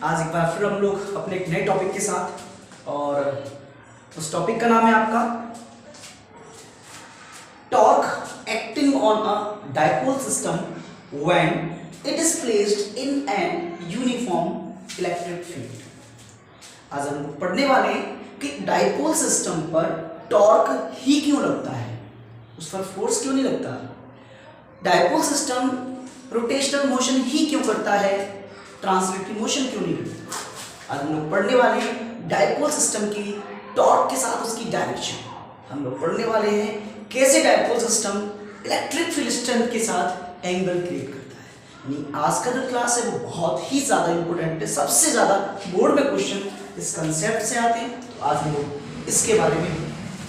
आज एक बार फिर हम लोग अपने एक नए टॉपिक के साथ, और उस टॉपिक का नाम है आपका torque acting on a dipole system when it is placed in an uniform electric field. आज हम लोग पढ़ने वाले हैं कि डाइपोल सिस्टम पर टॉर्क ही क्यों लगता है, उस पर फोर्स क्यों नहीं लगता। डाइपोल सिस्टम रोटेशनल मोशन ही क्यों करता है, ट्रांसलेटरी मोशन क्यों नहीं करता। आज हम लोग पढ़ने वाले हैं डाइपोल सिस्टम की टॉर्क के साथ उसकी डायरेक्शन। हम लोग पढ़ने वाले हैं कैसे dipole system electric field strength के साथ एंगल क्रिएट करता है। यानी आज का जो क्लास है वो बहुत ही ज़्यादा इंपॉर्टेंट है, सबसे ज़्यादा बोर्ड में क्वेश्चन इस कंसेप्ट से आते हैं। तो आज हम लोग इसके बारे में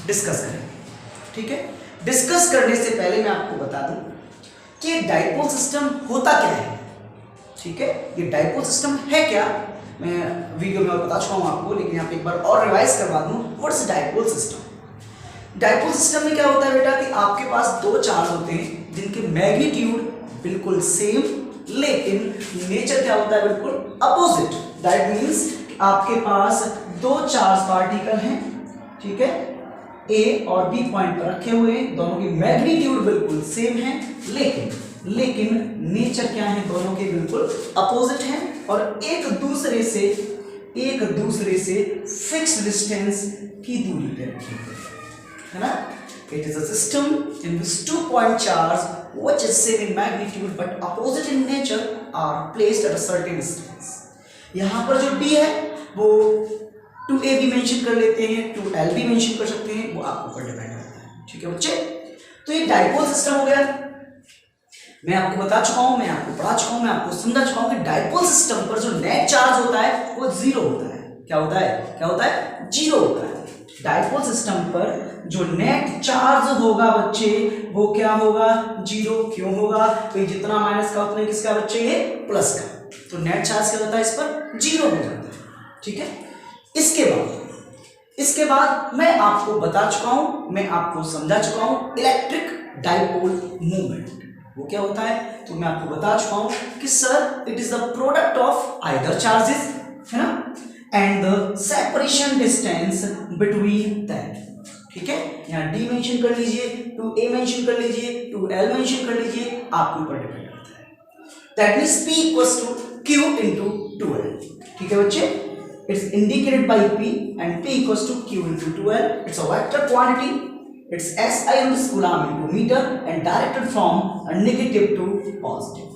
डिस्कस करेंगे, ठीक है। डिस्कस करने से पहले मैं आपको बता दूं कि डाइपोल सिस्टम होता क्या है, ठीक है। ये डाइपोल सिस्टम है क्या, मैं वीडियो में बता चुका हूँ आपको, लेकिन यहाँ पे एक बार और रिवाइज करवा दूँ। What's dipole system. Dipole system में क्या होता है बेटा कि आपके पास दो चार्ज होते हैं जिनके मैग्नीट्यूड बिल्कुल सेम, लेकिन नेचर क्या होता है, बिल्कुल अपोजिट। दैट मीन्स आपके पास दो चार्ज पार्टिकल हैं, ठीक है, ए और बी पॉइंट पर रखे हुए हैं, दोनों की मैग्नीट्यूड बिल्कुल सेम है, लेकिन नेचर क्या है, दोनों के बिल्कुल अपोजिट हैं और एक दूसरे से फिक्स डिस्टेंस की दूरी पे रखे हुए है ना। It is a system in which two point charge which is same in magnitude but opposite in nature are placed at a certain distance. यहाँ पर जो डी है वो 2a भी मेंशन कर लेते हैं, 2l भी मेंशन कर सकते हैं, वो आपके ऊपर डिपेंड करता है, ठीक है बच्चे। तो ये डाइपोल सिस्टम हो गया। मैं आपको बता चुका हूं, मैं आपको पढ़ा चुका हूं, मैं आपको समझा चुका हूं कि डाइपोल सिस्टम पर जो नेट चार्ज होता है वो जीरो होता है। क्या होता है जीरो होता है। डाइपोल सिस्टम पर जो नेट चार्ज होगा बच्चे वो क्या होगा, जीरो। क्यों होगा, तो जितना माइनस का उतना किसका बच्चे, ये प्लस का। तो नेट चार्ज क्या होता है, इस पर जीरो हो जाता है, ठीक है। इसके बाद मैं आपको बता चुका हूं, मैं आपको समझा चुका हूं इलेक्ट्रिक डाइपोल मूवमेंट वो क्या होता है। तो मैं आपको बता चुका हूं कि sir it is the product of either charges, है ना, and the separation distance between that, ठीक है। यहां डी मेंशन कर लीजिए, 2a मेंशन कर लीजिए, 2l मेंशन कर लीजिए, आपके ऊपर डिपेंड करता है। That means p equals to q into 2l, ठीक है बच्चे। It's indicated by P and P equals to Q into 2L. It's a vector quantity. It's SI units coulomb into meter and directed from a negative to positive.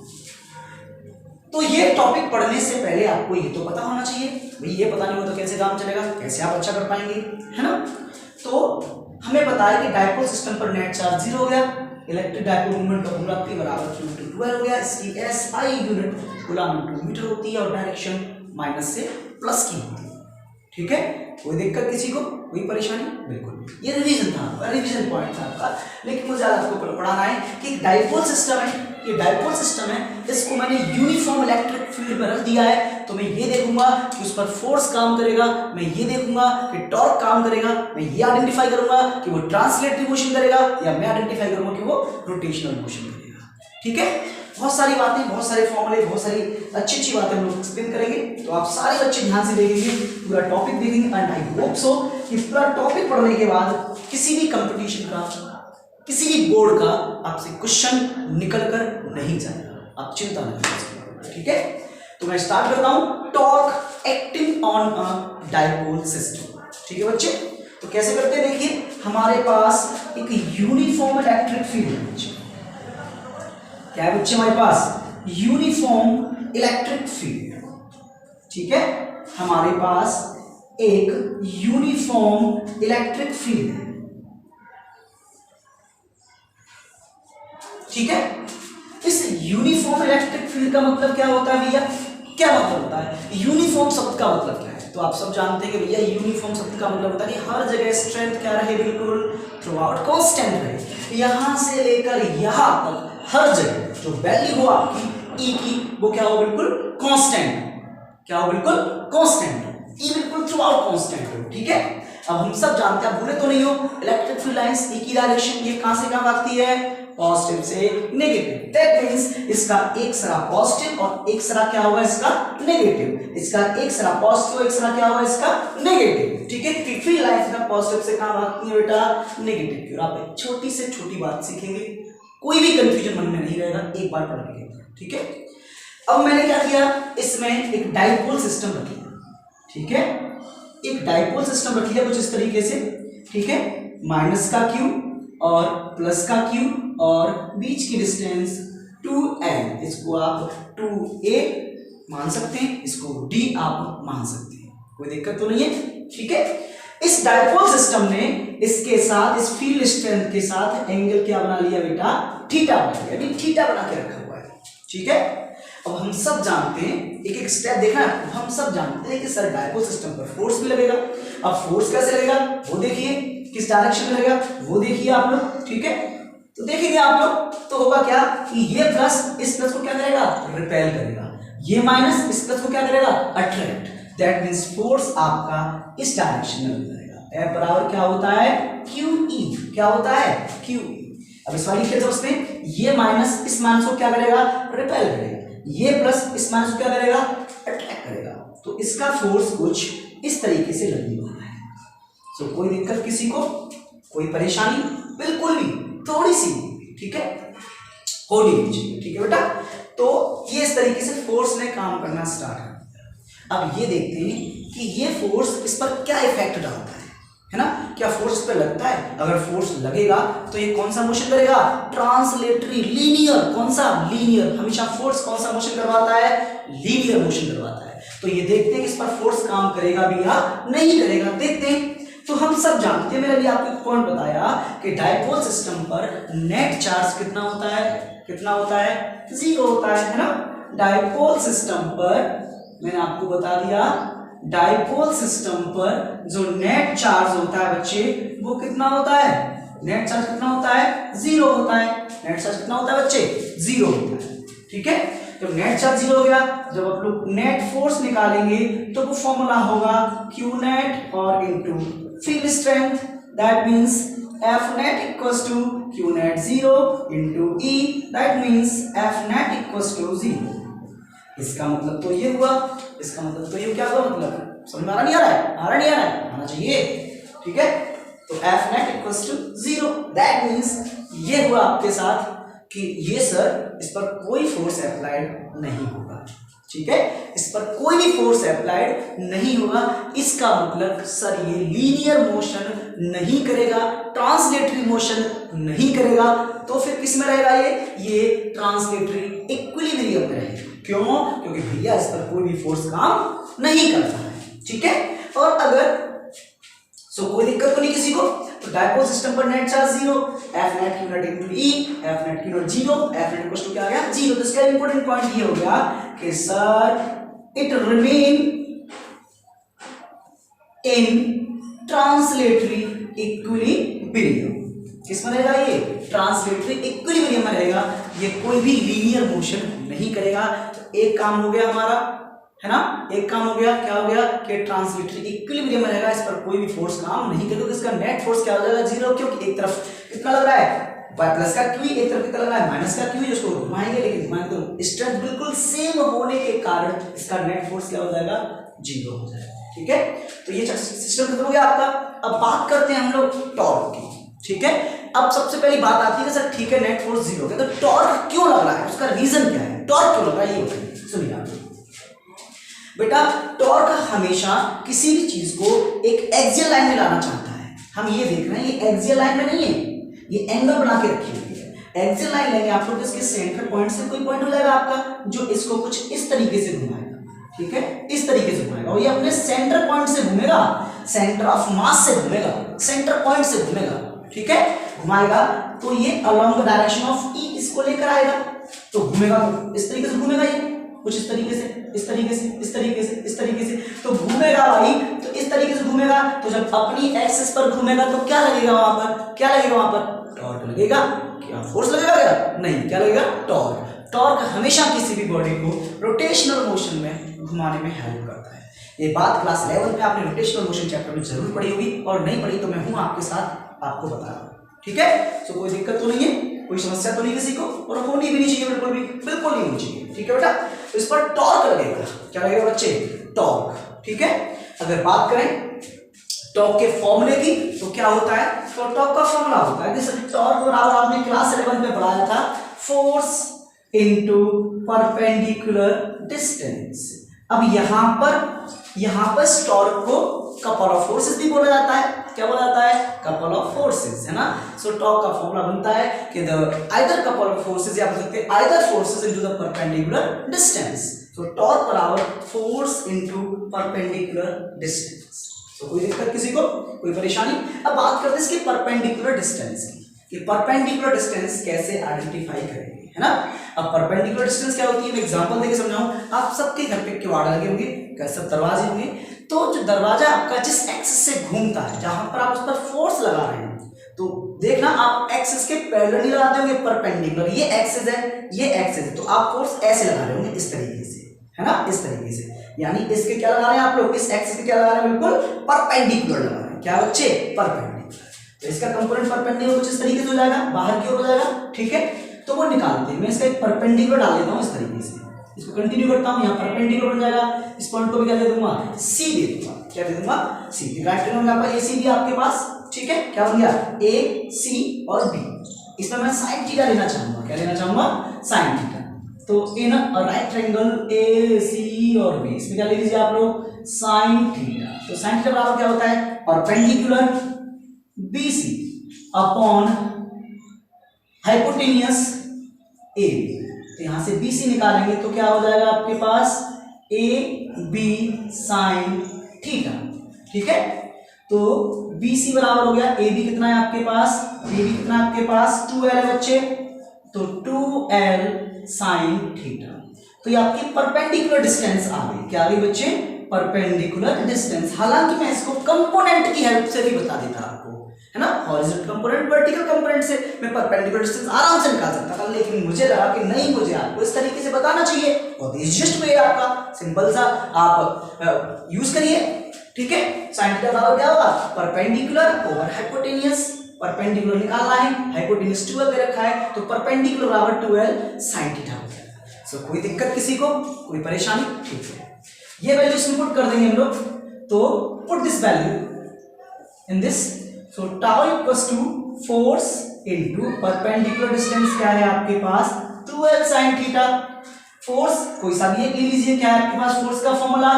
तो ये topic पढ़ने से पहले आपको ये तो पता होना चाहिए, भाई ये पता नहीं हो तो कैसे काम चलेगा, कैसे आप अच्छा कर पाएंगे, है ना। तो हमें पता है कि डाइपोल सिस्टम पर नेट चार्ज जीरो हो गया, इलेक्ट्रिक डाइपोल मूवमेंट का फॉर्मूला P बराबर Q into 2L हो गया। इसकी SI unit coulomb into metre होती है और डायरेक्शन माइनस से प्लस की होती है, ठीक है। कोई दिक्कत किसी को, कोई परेशानी, बिल्कुल। ये रिवीजन था आपका, रिवीजन पॉइंट था आपका, लेकिन मुझे आपको पढ़ाना है कि डाइपोल सिस्टम है, ये डाइपोल सिस्टम है, इसको मैंने यूनिफॉर्म इलेक्ट्रिक फील्ड में रख दिया है। तो मैं ये देखूंगा कि उस पर फोर्स काम करेगा, मैं ये देखूंगा कि टॉर्क काम करेगा, मैं ये आइडेंटिफाई करूंगा कि वो ट्रांसलेटरी मोशन करेगा, या मैं आइडेंटिफाई करूंगा कि वो रोटेशनल मोशन करेगा, ठीक है। बहुत सारी बातें, बहुत सारे फॉर्मूले, बहुत सारी अच्छी बातें हम लोग एक्सप्लेन करेंगे। तो आप सारे बच्चे ध्यान से देखेंगे, पूरा टॉपिक देखेंगे, एंड आई होप सो कि पूरा टॉपिक पढ़ने के बाद किसी भी कंपटीशन का, किसी भी बोर्ड का आपसे क्वेश्चन निकल कर नहीं जाएगा, आप चिंता नहीं करें, ठीक है। तो मैं स्टार्ट करता हूं, torque acting on a dipole system, ठीक है बच्चे। तो कैसे करते हैं, देखिए हमारे पास एक यूनिफॉर्म इलेक्ट्रिक फील्ड है बच्चे। क्या है बच्चे, हमारे पास यूनिफॉर्म इलेक्ट्रिक फील्ड, ठीक है। हमारे पास एक यूनिफॉर्म इलेक्ट्रिक फील्ड है, ठीक है। इस यूनिफॉर्म इलेक्ट्रिक फील्ड का मतलब क्या होता है भैया, क्या मतलब होता है यूनिफॉर्म शब्द का मतलब क्या है। तो आप सब जानते हैं कि भैया यूनिफॉर्म शब्द का मतलब होता है कि हर जगह स्ट्रेंथ क्या रहे, बिल्कुल थ्रू आउट कांस्टेंट रहे। यहां से लेकर यहां तक हर जगह जो वैल्यू हो आपकी E की वो क्या हो, बिल्कुल कांस्टेंट, क्या हो, बिल्कुल कांस्टेंट, E बिल्कुल थ्रू आउट कांस्टेंट हो, ठीक है। अब हम सब जानते हैं, आप भूले तो नहीं हो, इलेक्ट्रिक फील्ड लाइंस E की डायरेक्शन ये कहां से कहां भागती है, पॉजिटिव से नेगेटिव। दैट मींस इसका एक सिरा पॉजिटिव और एक सिरा क्या होगा इसका नेगेटिव। इसका एक सिरा पॉजिटिव और एक सिरा क्या होगा इसका नेगेटिव। ठीक है, तीसरी लाइन में पॉजिटिव से कहां भागती है बेटा नेगेटिव की। और आप एक छोटी से छोटी बात सीखेंगे, कोई भी कंफ्यूजन मन में नहीं रहेगा, एक बार पढ़ लीजिए। ठीक है, अब मैंने क्या किया, इसमें एक डाइपोल सिस्टम रखी है। ठीक है, एक डाइपोल सिस्टम रखी है कुछ इस तरीके से। ठीक है, माइनस का क्यू और प्लस का क्यू और बीच की डिस्टेंस 2l, इसको आप 2a मान सकते हैं, इसको d आप मान सकते हैं, कोई दिक्कत तो नहीं है। ठीक है, इस डाइपोल सिस्टम ने इसके साथ इस फील्ड स्ट्रेंथ के साथ एंगल क्या बना लिया बेटा थीटा बना लिया, यानी थीटा बना के रखा हुआ है। ठीक है, अब हम सब जानते हैं, एक एक स्टेप देखना है, हम सब जानते हैं कि सर डाइपोल सिस्टम पर फोर्स भी लगेगा। अब फोर्स कैसे लगेगा वो देखिए, किस डायरेक्शन में लगेगा वो देखिए आप लोग। ठीक है, तो देखिए आप लोग, तो होगा क्या कि ये प्लस इस प्लस को क्या करेगा रिपेल करेगा, ये माइनस इस प्लस को क्या करेगा अट्रैक्ट। दैट मींस फोर्स आपका इस डायरेक्शन में लगेगा। F बराबर क्या होता है QE, क्या होता है QE। अब इस वाली केस में ये माइनस इस माइनस को क्या करेगा रिपेल करेगा, ये प्लस इस माइनस को क्या करेगा अट्रैक्ट करेगा। तो इसका फोर्स कुछ इस तरीके से लगने वाला है। तो कोई दिक्कत किसी को, कोई परेशानी बिल्कुल भी, थोड़ी सी। ठीक है, होनी नहीं चाहिए। ठीक है बेटा, तो ये इस तरीके से फोर्स ने काम करना स्टार्ट कर दिया। अब ये देखते हैं कि ये फोर्स इस पर क्या इफेक्ट डालता है ना, क्या फोर्स पे लगता है। अगर फोर्स लगेगा तो ये कौन सा मोशन करेगा ट्रांसलेटरी लीनियर। कौन सा लीनियर, हमेशा फोर्स कौन सा मोशन करवाता है लीनियर मोशन करवाता है। तो ये देखते हैं कि इस पर फोर्स काम करेगा भी या नहीं करेगा, देखते हैं। तो हम सब जानते हैं, मैंने अभी आपको एक पॉइंट बताया कि डाइपोल सिस्टम पर नेट चार्ज कितना होता है, कितना होता है जीरो होता है ना। डाइपोल सिस्टम पर मैंने आपको बता दिया, डाइपोल सिस्टम पर जो नेट चार्ज होता है बच्चे वो कितना होता है, नेट चार्ज कितना होता है जीरो होता है। नेट चार्ज कितना होता है बच्चे जीरो होता है। ठीक है, जब नेट चार्ज जीरो हो गया, जब आप लोग नेट फोर्स निकालेंगे तो वो फॉर्मूला होगा Q नेट और into field strength. That means F net equals to Q net 0 into E, that means F net equals to 0। इसका मतलब तो ये हुआ, इसका मतलब तो ये क्या हुआ, मतलब समझ में आ रहा नहीं आ रहा है, आ रहा नहीं आ रहा है, आना चाहिए। ठीक है, तो F net equals to 0, that means ये हुआ आपके साथ कि ये सर इस पर कोई फोर्स अप्लाइड नहीं होगा। ठीक है, इस पर कोई भी फोर्स अप्लाइड नहीं होगा। इसका मतलब सर ये लीनियर मोशन नहीं करेगा, ट्रांसलेटरी मोशन नहीं करेगा। तो फिर किस में रहेगा ये ट्रांसलेटरी इक्विलिब्रियम में रहेगा। क्यों, क्योंकि भैया इस पर कोई भी फोर्स काम नहीं करता है। ठीक है, और अगर कोई दिक्कत तो नहीं किसी को। तो डाइपोल सिस्टम पर net charge zero, F net Q net into E, F net Q net zero, F net equals to क्या आ गया जीरो। तो इसका इंपॉर्टेंट पॉइंट ये हो गया कि sir it remain in translatory equilibrium. किस में रहेगा ये ट्रांसलेटरी इक्विलिब्रियम में रहेगा। ये कोई भी लीनियर मोशन नहीं करेगा। तो एक काम हो गया हमारा, है ना, एक काम हो गया, क्या हो गया कि ट्रांसलेटरी इक्विलिब्रियम में रहेगा। इस पर कोई भी फोर्स काम नहीं करेगा। तो इसका नेट फोर्स क्या हो जाएगा जीरो, क्योंकि एक तरफ कितना लग रहा है प्लस का क्यू, एक तरफ कितना लग रहा है माइनस का क्यू, जिसको घुमाएंगे लेकिन घुमाएंगे तो स्ट्रेंथ बिल्कुल सेम होने के कारण इसका नेट फोर्स क्या हो जाएगा जीरो हो जाएगा। ठीक है, तो ये सिस्टम खत्म हो गया आपका। अब बात करते हैं हम लोग टॉर्क की। ठीक है, अब सबसे पहली बात आती है कि सर ठीक है नेट फोर्स जीरो हो गया, तो टॉर्क क्यों लग रहा है, उसका रीजन क्या है, टॉर्क क्यों लग रहा है ये बताइए। सुनिए आप बेटा, टॉर्क हमेशा किसी भी चीज को एक एक्सियल लाइन में लाना चाहता है। हम ये देख रहे हैं ये एक्सियल लाइन में नहीं है, ये एंगल बना के रखी हुई है। एक्सियल लाइन लेंगे आप लोग, इसके सेंटर पॉइंट से कोई पॉइंट हो जाएगा आपका जो इसको कुछ इस तरीके से घुमाएगा। ठीक है, इस तरीके से घुमाएगा और ये अपने सेंटर पॉइंट से घूमेगा, सेंटर ऑफ मास से घूमेगा, सेंटर पॉइंट से घूमेगा। ठीक है, घुमाएगा तो ये अलोंग द डायरेक्शन ऑफ ई इसको लेकर आएगा, तो घूमेगा तो इस तरीके से घूमेगा, ये कुछ इस तरीके से, इस तरीके से, इस तरीके से, इस तरीके से, तो घूमेगा भाई, तो इस तरीके से घूमेगा। तो जब अपनी एक्सिस पर घूमेगा तो क्या लगेगा वहां पर, क्या लगेगा वहां पर टॉर्क लगेगा। क्या फोर्स लगेगा क्या, नहीं, क्या लगेगा टॉर्क। टॉर्क हमेशा किसी भी बॉडी को रोटेशनल मोशन में घुमाने में हेल्प करता है। ये बात क्लास 11 में आपने रोटेशनल मोशन चैप्टर में जरूर पढ़ी होगी, और नहीं पढ़ी तो मैं हूं आपके साथ, आपको बता रहा हूं। ठीक है, तो कोई दिक्कत तो नहीं है। कोई समस्या तो नहीं किसी को, और होनी भी नहीं चाहिए, बिल्कुल नहीं होनी चाहिए। ठीक है बेटा, तो इस पर टॉर्क लगेगा। क्या लगेगा बच्चे? टॉर्क। ठीक है, अगर बात करें टॉर्क के फॉर्मूले की तो क्या होता है? तो टॉर्क का फॉर्मूला होता है, जैसे टॉर्क बराबर आपने क्लास 11 में पढ़ाया था, फोर्स इनटू परपेंडिकुलर डिस्टेंस। अब यहां पर टॉर्क को कपल ऑफ फोर्सेस भी बोला जाता है। क्या बोला जाता है? कपल ऑफ फोर्सेस, है ना। सो टॉर्क का फॉर्मूला बनता है कि the either couple of forces, या बोल सकते हैं either forces into the perpendicular distance. So torque बराबर फोर्स इनटू परपेंडिकुलर डिस्टेंस। तो कोई दिक्कत किसी को, कोई परेशानी? अब बात करते हैं इसके परपेंडिकुलर डिस्टेंस की, कि परपेंडिकुलर डिस्टेंस कैसे आइडेंटिफाई करेंगे, है ना। अब परपेंडिकुलर डिस्टेंस क्या होती है, मैं एग्जांपल देके समझाऊं। आप सबके घर पे किवाड़ लगे होंगे, सब दरवाजे होंगे, तो जो दरवाजा आपका जिस एक्सिस से घूमता है, जहां पर आप उस पर फोर्स लगा रहे हैं, तो देखना आप एक्सिस के पैरेलल नहीं लगाते होंगे, परपेंडिकुलर। ये एक्सिस है, ये एक्सिस है, तो आप फोर्स ऐसे लगा रहे होंगे, इस तरीके से, है ना, इस तरीके से। यानी इसके क्या लगा रहे हैं आप लोग, इस एक्सिस के क्या लगा रहे हैं, बिल्कुल परपेंडिकुलर लगा रहे हैं। क्या बच्चे? परपेंडिकुलर। तो इसका कंपोनेंट परपेंडिकुलर कुछ इस तरीके से हो जाएगा, बाहर की ओर हो जाएगा। ठीक है, तो वो निकालते हैं। मैं इसका एक परपेंडिकुलर डाल देता हूं इस तरीके से, इसको कंटिन्यू करता हूं, यहाँ परपेंडिकुलर बन जाएगा। इस पॉइंट को भी क्या दे दूंगा? सी दे दूंगा। क्या दे दूंगा? सी। राइट ट्रायंगल में आपका एसी भी आपके पास। ठीक है, क्या बन गया? ए, सी और बी। इसमें मैं साइन थीटा लेना चाहूंगा। क्या लेना चाहूंगा? Sine theta. तो इन राइट ट्रायंगल ए, सी और बी, इसमें क्या ले लीजिए आप लोग? Sine theta. तो साइन थीटा बराबर क्या होता है? परपेंडिकुलर बीसी अपॉन हाइपोटेनियस ए। तो यहां से बीसी निकालेंगे तो क्या हो जाएगा आपके पास? A B sine theta. ठीक है, तो बीसी बराबर हो गया, ए बी कितना है आपके पास? ए बी कितना है आपके पास? 2l है बच्चे, तो 2l साइन थीटा। तो ये आपकी परपेंडिकुलर डिस्टेंस आ गई। क्या आ गई बच्चे? Perpendicular distance. हालांकि मैं इसको कंपोनेंट की हेल्प से भी बता देता आपको, है ना, हॉरिजॉन्टल कंपोनेंट, वर्टिकल कंपोनेंट से मैं परपेंडिकुलर डिस्टेंस आराम से निकाल सकता था, लेकिन मुझे लगा कि नहीं, मुझे आपको इस तरीके से बताना चाहिए, और इजीएस्ट वे आपका, सिंपल सा आप यूज करिए। ठीक है, साइन थीटा बराबर क्या होगा? Perpendicular over hypotenuse. परपेंडिकुलर निकालना है, हाइपोटेनियस 2l दे रखा है, तो परपेंडिकुलर बराबर 2l साइन थीटा हो जाएगा। सो कोई दिक्कत किसी को, कोई परेशानी? ठीक है, ये वैल्यूज इनपुट कर देंगे हम लोग। तो put this value in this. So tau equals to force into perpendicular distance क्या है आपके पास? 2l sine theta. फोर्स कोई सा भी एक ले लीजिए। क्या है आपके पास फोर्स का फॉर्मूला?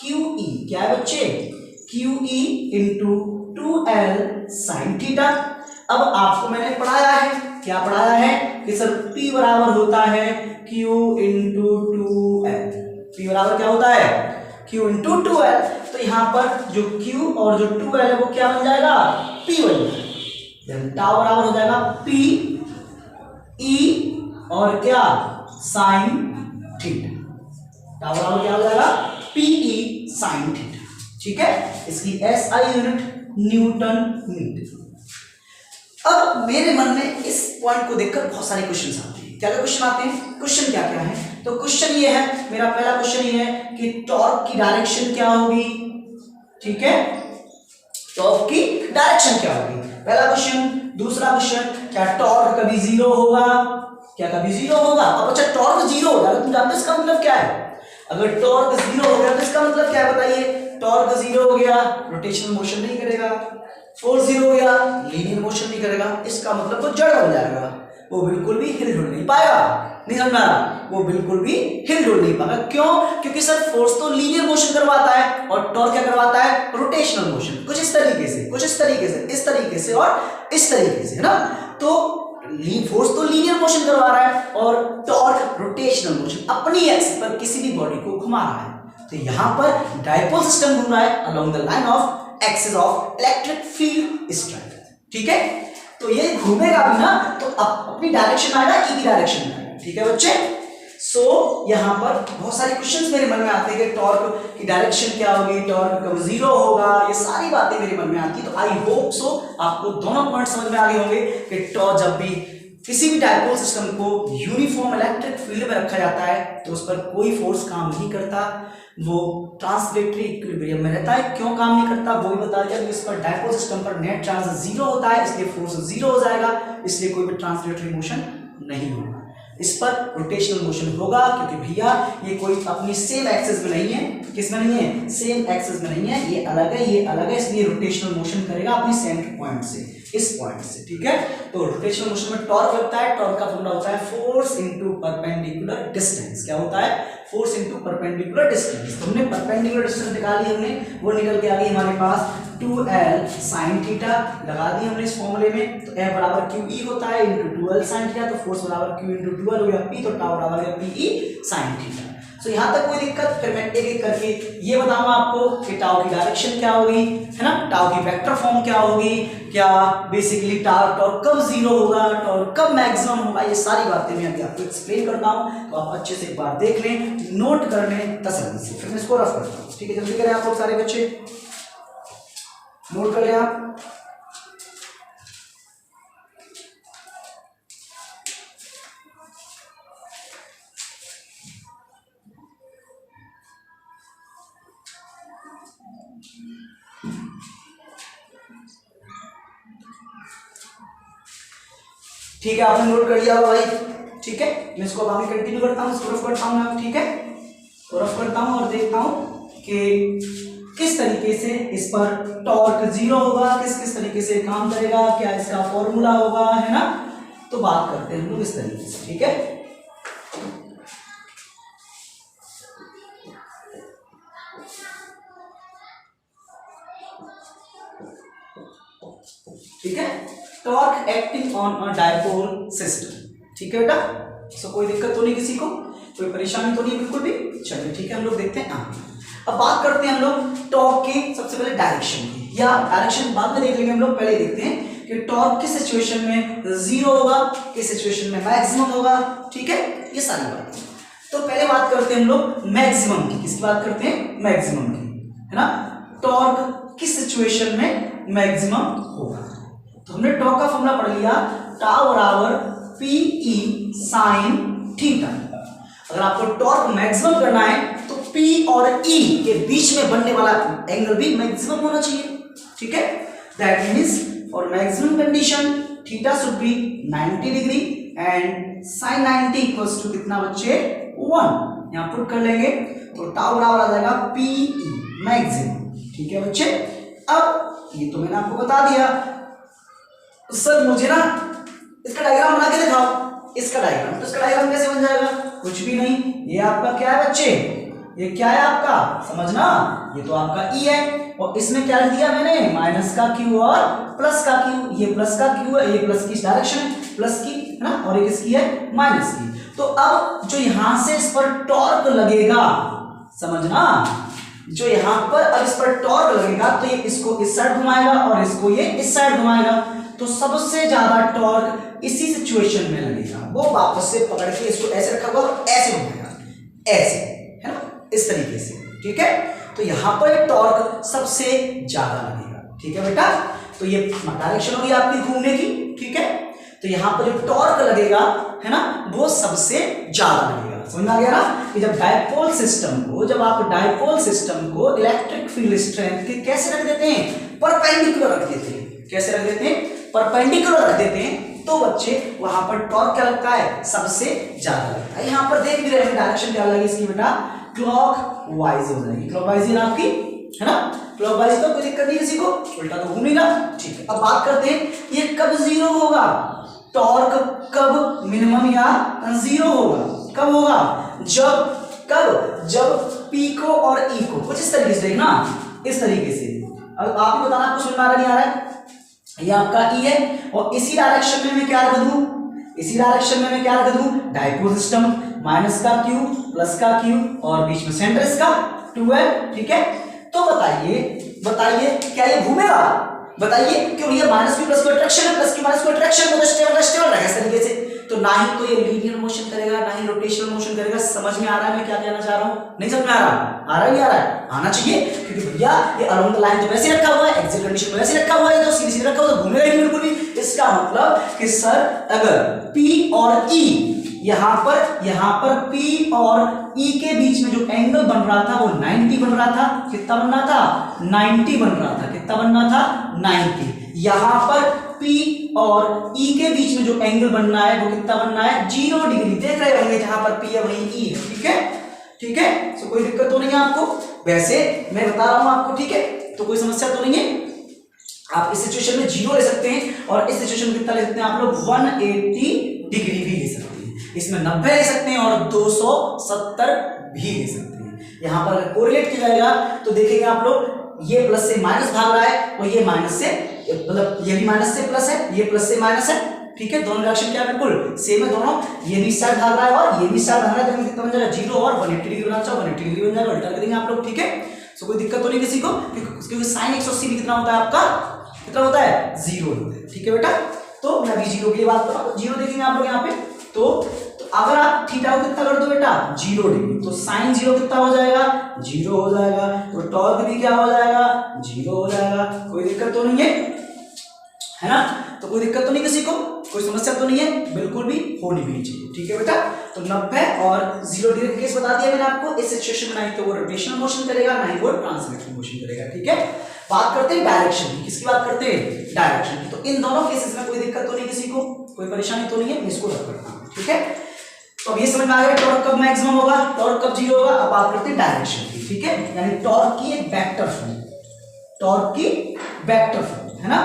QE। क्या है बच्चे? QE into 2l sine theta. अब आपको मैंने पढ़ाया है, क्या पढ़ाया है कि सर P बराबर होता है Q इंटू 2l। P बराबर क्या होता है? Q into 2l। तो यहां पर जो Q और जो 2l है वो क्या बन जाएगा? P बन जाएगा। टाउ बराबर हो जाएगा P E और क्या? Sine theta. टाउ बराबर क्या हो जाएगा? PE sign theta. ठीक है, इसकी SI यूनिट न्यूटन मीटर। अब मेरे मन में इस पॉइंट को देखकर बहुत सारे क्वेश्चन आते हैं। क्या क्या क्वेश्चन आते हैं? क्वेश्चन क्या क्या है? तो क्वेश्चन ये है, मेरा पहला क्वेश्चन ये है कि टॉर्क की डायरेक्शन क्या होगी। ठीक है, टॉर्क की डायरेक्शन क्या होगी, पहला क्वेश्चन। दूसरा क्वेश्चन, क्या टॉर्क कभी जीरो होगा? क्या कभी जीरो होगा? अब अच्छा, टॉर्क जीरो हो जाएगा, तुम जानते हो इसका मतलब क्या है? अगर टॉर्क जीरो हो गया तो इसका मतलब क्या है बताइए? टॉर्क जीरो हो गया, रोटेशनल मोशन नहीं करेगा। फोर्स जीरो हो गया, लीनियर मोशन नहीं करेगा। इसका मतलब वो जड़ बन जाएगा, वो बिल्कुल भी हिल डुल नहीं पाएगा। नहीं समझ रहा? वो बिल्कुल भी हिल डुल नहीं पाएगा। क्यों? क्योंकि सर फोर्स तो लीनियर मोशन करवाता है और टॉर्क क्या करवाता है? Rotational motion. कुछ इस तरीके से, कुछ इस तरीके से, इस तरीके से और इस तरीके से, है ना। तो फोर्स तो लीनियर मोशन करवा रहा है और टॉर्क रोटेशनल मोशन, अपनी एक्सिस पर किसी भी बॉडी को घुमा रहा है। तो यहां पर डायपोल सिस्टम घूम रहा है along the line of axis of electric field strength. ठीक है, तो ये घूमेगा भी ना तो अपनी डायरेक्शन आएगा, ई की डायरेक्शन में आएगा। ठीक है बच्चे, सो यहां पर बहुत सारे क्वेश्चंस मेरे मन में आते हैं कि टॉर्क की डायरेक्शन क्या होगी, टॉर्क कब जीरो होगा, ये सारी बातें मेरे मन में आती है। तो आई होप सो आपको दोनों पॉइंट समझ में आ गए होंगे कि टॉर्क जब भी किसी भी डायपोल सिस्टम को यूनिफॉर्म इलेक्ट्रिक फील्ड में रखा जाता है तो उस पर कोई फोर्स काम नहीं करता, वो ट्रांसलेटरी इक्विलिब्रियम में रहता है। क्यों काम नहीं करता वो भी बता दिया। इस पर डायपोल सिस्टम पर नेट चार्ज जीरो होता है, इसलिए फोर्स जीरो हो जाएगा, इसलिए कोई भी ट्रांसलेटरी मोशन नहीं होगा। इस पर रोटेशनल मोशन होगा क्योंकि भैया ये कोई अपनी सेम एक्सिस में नहीं है। किस में नहीं है? सेम एक्सिस में नहीं है, ये अलग है, ये अलग है, इसलिए रोटेशनल मोशन करेगा अपनी सेंटर पॉइंट से, इस पॉइंट से। ठीक है, तो रोटेशनल मोशन में टॉर्क लगता है। टॉर्क का फॉर्मूला होता है फोर्स इनटू परपेंडिकुलर डिस्टेंस। क्या होता है? Force into perpendicular distance. तो हमने परपेंडिकुलर डिस्टेंस निकाल ली, हमने वो निकल के आ गई हमारे पास 2l sin थीटा लगा दी हमने इस फॉर्मूले में। तो F बराबर QE होता है इनटू 2l sin थीटा, तो फोर्स बराबर Q इनटू 2l हो गया P, तो टाउ बराबर गया PE sin थीटा। सो यहाँ तक कोई दिक्कत? फिर मैं एक एक करके ये बताऊंगा आपको कि टाउ की डायरेक्शन क्या होगी, है ना, टाउ की वेक्टर फॉर्म क्या होगी, क्या बेसिकली टॉर्क कब जीरो होगा, टॉर्क कब मैक्सिमम होगा, ये सारी बातें मैं अभी आपको एक्सप्लेन करता हूँ। तो आप अच्छे से एक बार देख लें, नोट कर लें तसल्ली से, फिर मैं इसको रफ करता हूँ। ठीक है, जल्दी करें आप लोग सारे बच्चे, नोट कर लें आप। ठीक है, आपने नोट कर लिया होगा भाई। ठीक है, मैं इसको अब आगे कंटिन्यू करता हूँ, इसको रफ करता हूँ मैं। ठीक है, तो रफ करता हूँ और देखता हूँ कि किस तरीके से इस पर टॉर्क जीरो होगा, किस किस तरीके से काम करेगा, क्या इसका फॉर्मूला होगा, है ना। तो बात करते हैं हम लोग इस तरीके से। ठीक है, ठीक है, torque acting on a dipole system. ठीक है बेटा, सो कोई दिक्कत तो नहीं, किसी को कोई परेशानी तो नहीं बिल्कुल भी। चलिए ठीक है, हम लोग देखते हैं आगे। अब बात करते हैं हम लोग टॉर्क की सबसे पहले डायरेक्शन की, या डायरेक्शन बाद में देख लेंगे हम लोग। पहले देखते हैं कि टॉर्क किस सिचुएशन में जीरो होगा, किस सिचुएशन में मैक्सिमम होगा। ठीक है, ये सारी बात। तो पहले बात करते हैं हम लोग मैक्सिमम की। किसकी बात करते हैं? मैक्सिमम की, है ना। टॉर्क किस सिचुएशन में मैक्सिमम होगा? तो हमने टॉर्क का फॉर्मूला पढ़ लिया, टाउ बराबर PE sin थीटा। अगर आपको टॉर्क मैक्सिमम करना है तो P और E के बीच में बनने वाला एंगल भी मैक्सिमम होना चाहिए। ठीक है, that means for maximum condition theta should be 90 degree and sin 90 equals to कितना बच्चे? 1। यहां पुट कर लेंगे तो टाउ बराबर आ जाएगा PE मैक्सिमम। ठीक है बच्चे, अब ये तो मैंने आपको बता दिया। सर मुझे ना इसका डायग्राम बना के दिखाओ। इसका डायग्राम, तो इसका डायग्राम कैसे बन जाएगा? कुछ भी नहीं, ये आपका क्या है बच्चे? ये क्या है आपका? समझना, ये तो आपका E है और इसमें क्या लिख दिया मैंने? माइनस का Q और प्लस का Q। ये प्लस का Q है, ये प्लस की डायरेक्शन है, प्लस की, है ना, और ये किसकी है? माइनस की। तो अब जो यहां से इस पर टॉर्क लगेगा, समझना, जो यहां पर अब इस पर टॉर्क लगेगा तो ये इसको इस साइड घुमाएगा और इसको ये इस साइड घुमाएगा। तो सबसे ज्यादा टॉर्क इसी सिचुएशन में लगेगा। वो वापस से पकड़ के इसको ऐसे रखा हुआ और ऐसे घुमाएगा, ऐसे, है ना, इस तरीके से। ठीक है, तो यहां पर टॉर्क सबसे ज्यादा लगेगा। ठीक है बेटा, तो ये डायरेक्शन होगी आपकी घूमने की। ठीक है, तो यहां पर जो टॉर्क लगेगा, है ना, वो सबसे ज्यादा लगेगा। समझ में आ गया ना कि जब डायपोल सिस्टम को, जब आप डायपोल सिस्टम को इलेक्ट्रिक फील्ड स्ट्रेंथ के कैसे रख देते हैं? परपेंडिकुलर रख देते हैं। कैसे रख देते हैं? परपेंडिकुलर रख देते हैं, तो बच्चे वहां पर टॉर्क क्या लगता है? सबसे ज्यादा लगता है। यहां पर देख भी रहे हैं डायरेक्शन क्या लगेगी इसकी बेटा? क्लॉक वाइज हो जाएगी। क्लॉक वाइज है आपकी, है ना, क्लॉक वाइज। तो कोई दिक्कत नहीं किसी को, उल्टा तो घूमेगा। ठीक है, अब बात करते हैं ये कब जीरो होगा, टॉर्क कब मिनिमम या जीरो होगा, कब होगा? जब P को और E को कुछ इस तरीके से देखना, इस तरीके से। अब आप ही बताना आपको समझ में आ रहा नहीं आ रहा है? ये आपका E है और इसी डायरेक्शन में मैं क्या रख दूं? इसी डायरेक्शन में मैं क्या रख दूं? डायपोल सिस्टम, माइनस का Q प्लस का Q और बीच में सेंटर इसका 2l। ठीक है, तो बताइए क्या ये घूमेगा? बताइए, क्यों? ये माइनस की प्लस को अट्रैक्शन है, प्लस की माइनस को अट्रैक्शन है, तो स्टेबल रहेगा इस तरीके से। तो ना ही तो ये लीनियर मोशन करेगा, ना ही रोटेशनल मोशन करेगा। समझ में आ रहा है मैं क्या कहना चाह रहा हूं? नहीं समझ में आ रहा? आ रहा है नहीं आ रहा है? आना चाहिए, क्योंकि भैया ये अलोंग द लाइन तो वैसे रखा हुआ है, एक्सियल कंडीशन में वैसे रखा हुआ है, तो सीधे सीधे रखा हुआ तो घूमेगा ही बिल्कुल भी। इसका मतलब कि सर अगर P और E यहाँ पर P और E के बीच में जो एंगल बन रहा था वो 90 बन रहा था। कितना बन रहा था? 90 बन रहा था। कितना बन रहा था? 90। यहाँ पर P और E के बीच में जो एंगल बनना है वो कितना बनना है? 0 डिग्री। देख रहे होंगे जहां पर P है वहीं E है। ठीक है, ठीक है, तो कोई दिक्कत तो नहीं है आपको? वैसे मैं बता रहा हूं आपको, ठीक है, तो कोई समस्या तो नहीं है। आप इस सिचुएशन में 0 ले सकते हैं और इस सिचुएशन में कितना ले सकते हैं आप लोग? 180 डिग्री भी ले सकते हैं। इसमें 90 ले सकते हैं और 270 भी ले सकते हैं। यहां पर अगर कोरिलेट किया जाएगा तो देखेंगे आप लोग, ये प्लस से माइनस भाग रहा है और ये माइनस से, मतलब ये भी माइनस से प्लस है, ये प्लस से माइनस है। ठीक है, दोनों रिएक्शन क्या बिल्कुल सेम है दोनों। ये भी साइड भाग रहा है और ये भी साइड भाग रहा है, तो कितना बन जाएगा? 0 और 180 डिग्री बनाना चाहो 180 डिग्री बन जाएगा। उल्टा कर देंगे आप लोग। ठीक है, सो कोई दिक्कत तो नहीं किसी को, क्योंकि साइन 180 भी कितना होता है आपका? कितना होता है? 0 होता है। ठीक है बेटा, तो मैं अभी 0 की बात कर रहा हूं। 0 देखेंगे आप लोग यहाँ पे, तो अगर आप थीटा को कितना कर दो बेटा? 0 डिग्री, तो साइन 0 कितना हो जाएगा? 0 हो जाएगा। तो टॉर्क भी क्या हो जाएगा? 0 हो जाएगा। कोई दिक्कत तो नहीं है ना? तो कोई दिक्कत तो नहीं किसी को, कोई समस्या तो नहीं है, बिल्कुल भी होनी भी नहीं चाहिए। ठीक है बेटा, तो 90 और 0 डिग्री का केस बता दिया मैंने आपको। इस सिचुएशन में ना ही तो वो रोटेशनल मोशन करेगा, ना ही वो ट्रांसलेशनल मोशन करेगा। ठीक है, बात करते हैं डायरेक्शन की। किसकी बात करते हैं? डायरेक्शन की। तो इन दोनों केसेस में कोई दिक्कत तो नहीं किसी को, कोई परेशानी तो नहीं है, मैं इसको रख करता हूं। ठीक है, तो अब ये समझ में आ गया टॉर्क कब मैक्सिमम होगा, टॉर्क कब 0 होगा। अब बात करते हैं डायरेक्शन की। ठीक है, यानी टॉर्क की एक वेक्टर फॉर्म, टॉर्क की वेक्टर फॉर्म, है ना?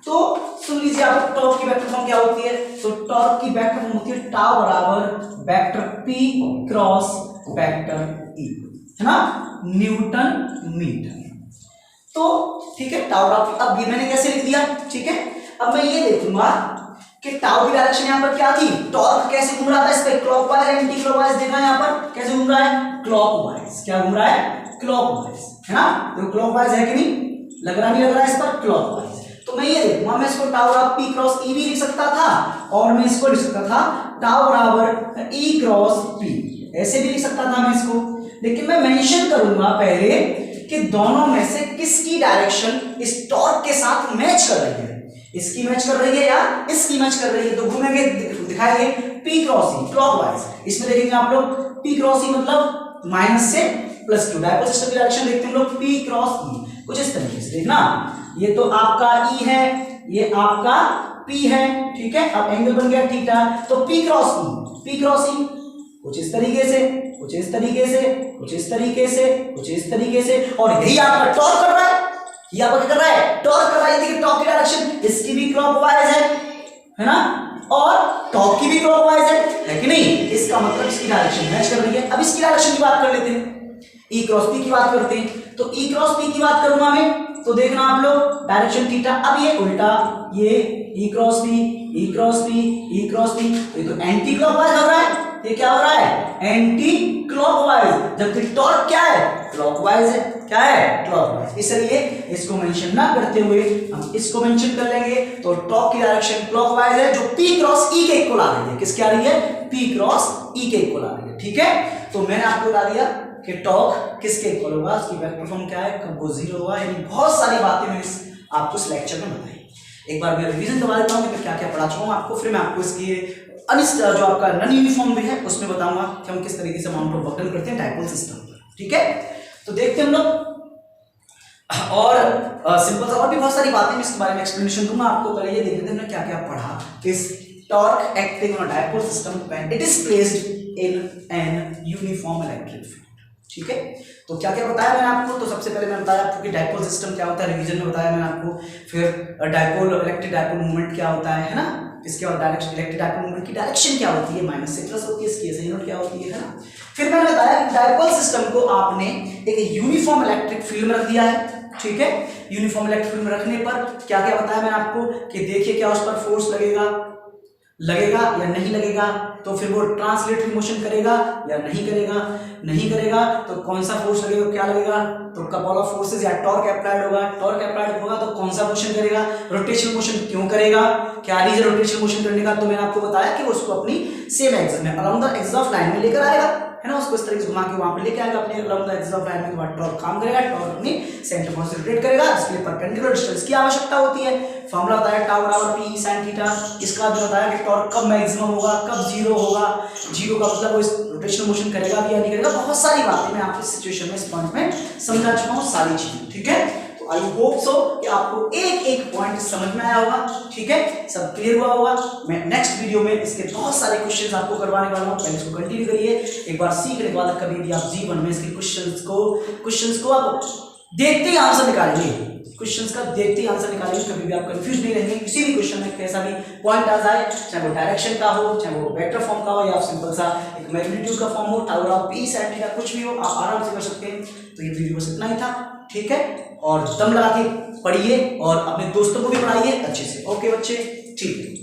तो सुन लीजिए आप, टॉर्क की वेक्टर फॉर्म क्या होती है? तो टॉर्क की वेक्टर फॉर्म होती है टाउ बराबर vector P cross vector E, है ना? Newton metre. तो ठीक है, टाउ बराबर, अब ये मैंने कैसे लिख दिया? ठीक है, अब मैं ये देखूंगा कि टाउ की डायरेक्शन यहाँ पर क्या थी? टॉर्क कैसे घूम रहा था इस पे? Clockwise anti clockwise. देखा यहाँ पर कैसे घूम रहा है? क्लॉकवाइज। क्या घूम रहा है? क्लॉकवाइज, है ना? तो क्लॉकवाइज है कि नहीं? लग रहा नहीं लग रहा है इस पर? क्लॉकवाइज। तो मैं ये देखूंगा, मैं इसको टाउ बराबर P क्रॉस E भी लिख सकता था और मैं इसको लिख सकता था टाउ बराबर E क्रॉस P, ऐसे भी लिख सकता था मैं इसको। लेकिन मैं मेंशन करूंगा पहले कि दोनों में से किसकी डायरेक्शन इस टॉर्क के साथ मैच कर रही है। इसकी मैच कर रही है या इसकी मैच कर रही है? तो घूमेंगे, दिखाएंगे P क्रॉस E क्लॉकवाइज। इसमें देखेंगे आप लोग P क्रॉस E मतलब माइनस से प्लस टू। डायपोल सिस्टम की डायरेक्शन देखते हैं हम लोग P क्रॉस E कुछ इस तरीके से। देखना, ये तो आपका E है, ये आपका P है। ठीक है, अब एंगल बन गया थीटा, तो P cross E, P cross E कुछ इस तरीके से, कुछ इस तरीके से, कुछ इस तरीके से, कुछ इस तरीके से, और यही आपका टॉर्क कर रहा है। ये आपका क्या कर रहा है? टॉर्क कर रहा है। देखिए टॉर्क की डायरेक्शन इसकी भी क्लॉकवाइज है ना? और टॉर्क की भी क्लॉकवाइज है कि नहीं? इसका मतलब इसकी डायरेक्शन मैच कर रही है। अब इसकी डायरेक्शन की बात कर लेते हैं, E क्रॉस P की बात करते हैं। तो E क्रॉस P की बात करूंगा मैं, तो देखना आप लोग डायरेक्शन थीटा। अब ये उल्टा, ये E cross P, E cross P, E cross P, ये तो एंटी क्लॉकवाइज हो रहा है। ये क्या हो रहा है? एंटी क्लॉकवाइज, जबकि टॉर्क क्या है? क्लॉकवाइज है। क्या है? क्लॉकवाइज। इसलिए इसको मेंशन ना करते हुए हम इसको मेंशन कर लेंगे। तो टॉर्क की डायरेक्शन क्लॉकवाइज है, जो P क्रॉस E के इक्वल आ रही है। किसके आ रही है? P क्रॉस E के इक्वल आ रही है। ठीक है, तो मैंने आपको बता दिया कि टॉर्क किसके इक्वल होगा, उसकी वेक्टर फॉर्म क्या है, कब वो 0 होगा। यानी बहुत सारी बातें मैंने आपको इस लेक्चर में बताई। एक बार मैं रिवीजन करवा देता हूँ कि मैं क्या क्या पढ़ा चुका हूँ आपको, फिर मैं आपको इसकी अनिस्ट जो आपका नॉन यूनिफॉर्म भी है उसमें बताऊंगा कि हम किस तरीके से अमाउंट ऑफ वर्क करते हैं डायपोल सिस्टम पर। ठीक है, तो देखते हैं हम लोग। और सिंपल सा और भी बहुत सारी बातें मैं इसके बारे में एक्सप्लेनेशन दूंगा आपको। पहले ये देख लेते हैं हमने क्या क्या पढ़ा। इस torque acting on a dipole system when it is placed in an uniform electric field. ठीक है, तो क्या क्या बताया मैंने आपको। तो सबसे पहले मैंने बताया आपको कि डायपोल सिस्टम क्या होता है, रिवीजन में बताया मैंने आपको। फिर डायपोल इलेक्ट्रिक डायपोल मूवमेंट क्या होता है ना? इसके और डायरेक्शन इलेक्ट्रिक डायपोल मूवमेंट की डायरेक्शन क्या होती है, माइनस से प्लस होती है, इसकी ऐसे यूनिट क्या होती है ना? फिर मैंने बताया कि डायपोल सिस्टम को आपने एक यूनिफॉर्म इलेक्ट्रिक फील्ड में रख दिया है। ठीक है, यूनिफॉर्म इलेक्ट्रिक फील्ड में रखने पर क्या क्या बताया मैंने आपको कि देखिए क्या उस पर फोर्स लगेगा या नहीं लगेगा, तो फिर वो ट्रांसलेटरी मोशन करेगा या नहीं करेगा। नहीं करेगा तो कौन सा फोर्स लगेगा, क्या लगेगा, तो कपल ऑफ फोर्सेस या टॉर्क अप्लाइड होगा। टॉर्क अप्लाइड होगा तो कौन सा मोशन करेगा, रोटेशनल मोशन क्यों करेगा, क्या रीजन रोटेशनल मोशन करने का। तो मैंने आपको बताया कि वो उसको अपनी सेम एक्सिस में around the axis of line में लेकर आएगा, है ना, उसको इस तरीके से घुमा के वहां पे लेके आएगा अपने around the axis of line के बाद टॉर्क काम करेगा, टॉर्क अपनी सेंटर पॉइंट से रोटेट करेगा, इसके लिए परपेंडिकुलर डिस्टेंस की आवश्यकता होती है। फॉर्मूला बताया टाउ बराबर p sin थीटा। इसका भी बताया कि टॉर्क कब मैक्सिमम होगा, कब जीरो होगा, जीरो का मतलब वो इस रोटेशनल मोशन करेगा भी या नहीं करेगा। बहुत सारी बातें मैं आपको इस सिचुएशन में, इस पॉइंट में समझा चुका हूं सारी चीजें, ठीक है। तो आई होप सो कि आपको एक एक पॉइंट समझ में आया होगा, ठीक है, सब क्लियर हुआ होगा। मैं नेक्स्ट वीडियो में इसके बहुत सारे क्वेश्चंस आपको करवाने वाला हूं, पहले इसको कंटिन्यू करिए। एक बार सीखने के बाद कभी भी आप जीवन में इसके क्वेश्चंस को आप देखते ही आंसर निकालेंगे, क्वेश्चंस का देखते ही आंसर निकालेंगे, कभी भी आप कंफ्यूज नहीं रहेंगे। किसी भी क्वेश्चन में कैसा भी पॉइंट आ जाए, चाहे वो डायरेक्शन का हो, चाहे वो वेक्टर फॉर्म का हो, या सिंपल सा एक मैग्नीट्यूड का फॉर्म हो, tau of p sin theta, कुछ भी हो, आप आराम से कर सकते हैं। तो ये वीडियो बस इतना ही था, ठीक है। और दम लगा के पढ़िए और अपने दोस्तों को भी पढ़ाइए अच्छे से। ओके बच्चे, ठीक है।